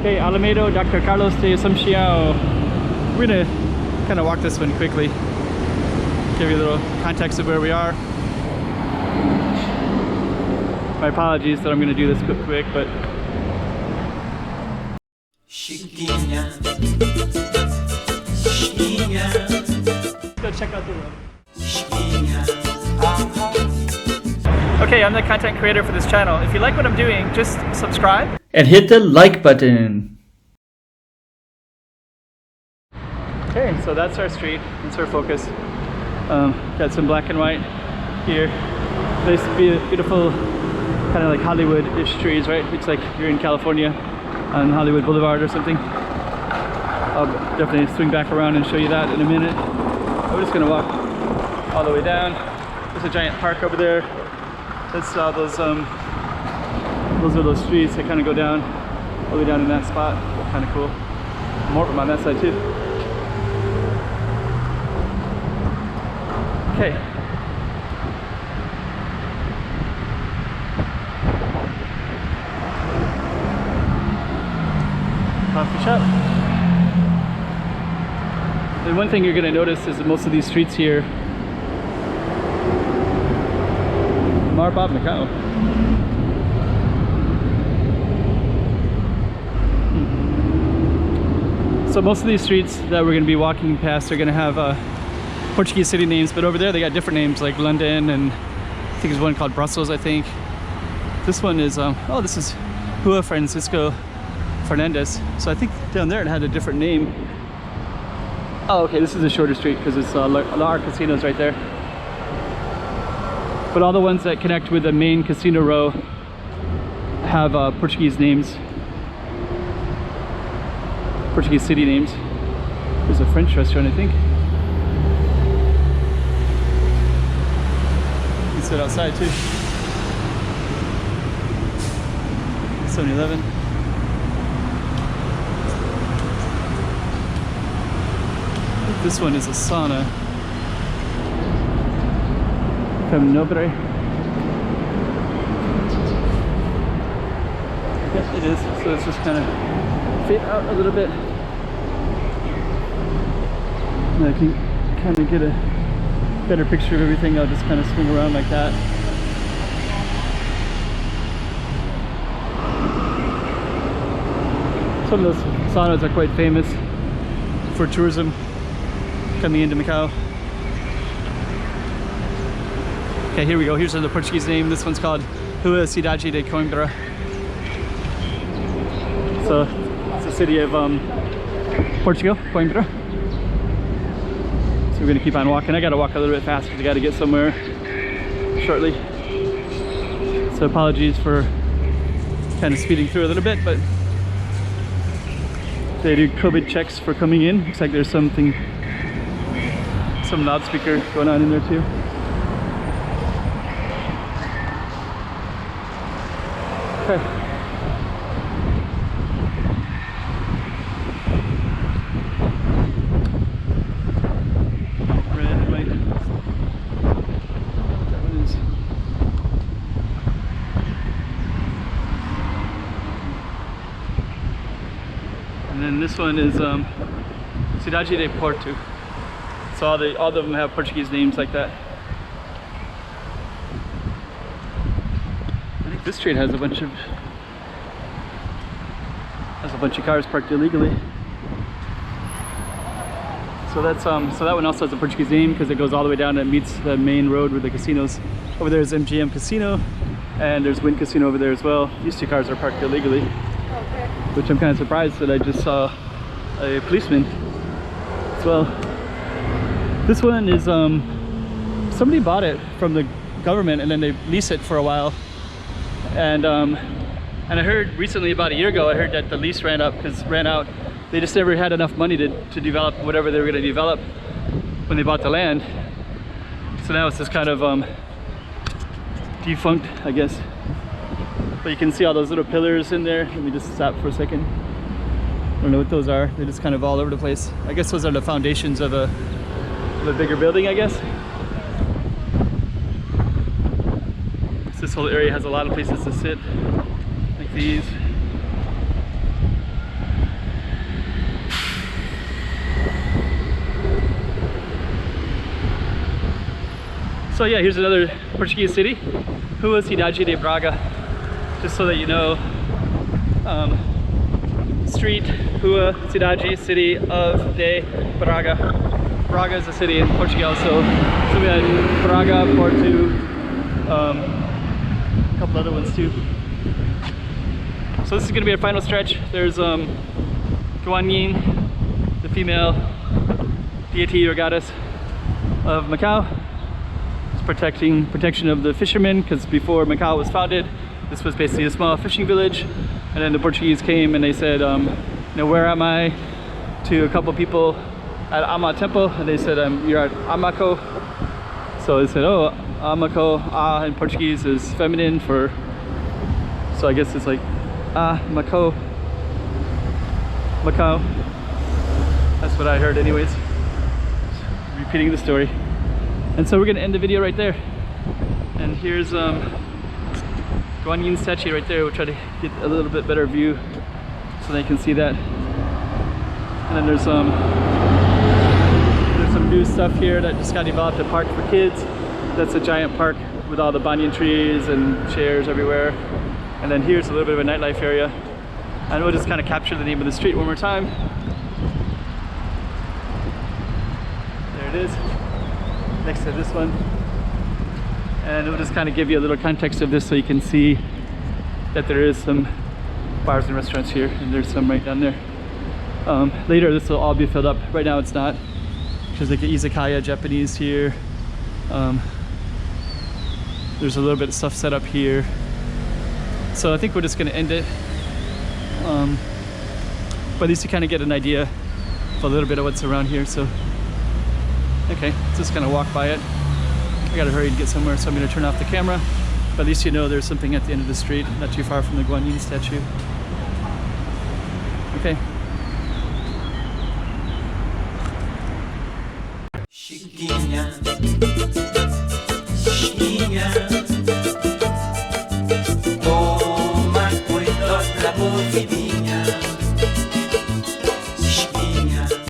Okay, Alameda Dr. Carlos de Assumpción. We're gonna kind of walk this one quickly, give you a little context of where we are. My apologies that I'm gonna do this quick, but go check out the room. Okay, I'm the content creator for this channel. If you like what I'm doing, just subscribe and hit the like button. Okay, so that's our street. That's our focus. Got some black and white here. Nice, beautiful, kind of like Hollywood-ish trees, right? Looks like you're in California on Hollywood Boulevard or something. I'll definitely swing back around and show you that in a minute. We're just gonna walk all the way down. There's a giant park over there. That's those are those streets that kind of go down, all the way down in that spot. Kind of cool. More of them on that side too. Okay. Coffee shop. And one thing you're going to notice is that most of these streets here are about Macau. So most of these streets that we're going to be walking past are going to have Portuguese city names, but over there they got different names like London, and I think there's one called Brussels, I think. This one is, oh, this is Rua Francisco Fernandez. So I think down there it had a different name. Oh, okay, this is a shorter street because it's our casinos right there. But all the ones that connect with the main casino row have Portuguese names. Portuguese city names. There's a French restaurant, I think. You can sit outside too. 7-Eleven. This one is a sauna. From Nobre. Yes, it is. So it's just kind of fit out a little bit. And I can kind of get a better picture of everything. I'll just kind of swing around like that. Some of those saunas are quite famous for tourism coming into Macau. Okay, here we go. Here's the Portuguese name. This one's called Rua Cidade de Coimbra. So it's the city of Portugal, Coimbra. So we're gonna keep on walking. I gotta walk a little bit fast because I gotta get somewhere shortly. So apologies for kind of speeding through a little bit, but they do COVID checks for coming in. Looks like there's some loudspeaker going on in there too. Okay. Red and white. That one is. And then this one is Cidade de Porto. So all of them have Portuguese names like that. I think this street has a bunch of cars parked illegally. So that's so that one also has a Portuguese name because it goes all the way down and meets the main road with the casinos. Over there is MGM Casino, and there's Wynn Casino over there as well. These two cars are parked illegally, which I'm kind of surprised that I just saw a policeman as well. This one is somebody bought it from the government and then they lease it for a while, and I heard recently, about a year ago, I heard that the lease ran out. They just never had enough money to develop whatever they were going to develop when they bought the land. So now it's just kind of defunct, I guess. But you can see all those little pillars in there. Let me just stop for a second. I don't know what those are. They're just kind of all over the place. I guess those are the foundations of a bigger building, I guess. So this whole area has a lot of places to sit, like these. So yeah, here's another Portuguese city, Rua Cidade de Braga, just so that you know. Street, Rua Cidade, city of de Braga. Braga is a city in Portugal, so we had Braga, Porto, a couple other ones too. So this is going to be our final stretch. There's Guanyin, the female deity or goddess of Macau. It's protection of the fishermen, because before Macau was founded, this was basically a small fishing village, and then the Portuguese came and they said, you know, where am I? To a couple people at Ama Temple, and they said, you're at Amako. So they said, oh, Amako, in Portuguese is feminine for, so I guess it's like Macau. That's what I heard anyways. Repeating the story. And so we're gonna end the video right there. And here's Guanyin statue right there. We'll try to get a little bit better view so they can see that. And then there's some new stuff here that just got developed, a park for kids. That's a giant park with all the banyan trees and chairs everywhere. And then here's a little bit of a nightlife area. And we'll just kind of capture the name of the street one more time. There it is, next to this one. And we'll just kind of give you a little context of this so you can see that there is some bars and restaurants here, and there's some right down there. Later this will all be filled up. Right now it's not, because like izakaya Japanese here. There's a little bit of stuff set up here. So I think we're just going to end it. But at least you kind of get an idea of a little bit of what's around here. So okay, let's just kind of walk by it. I gotta hurry to get somewhere, so I'm gonna turn off the camera. But at least you know there's something at the end of the street, not too far from the Guanyin statue. Okay. Chiquinha, chiquinha.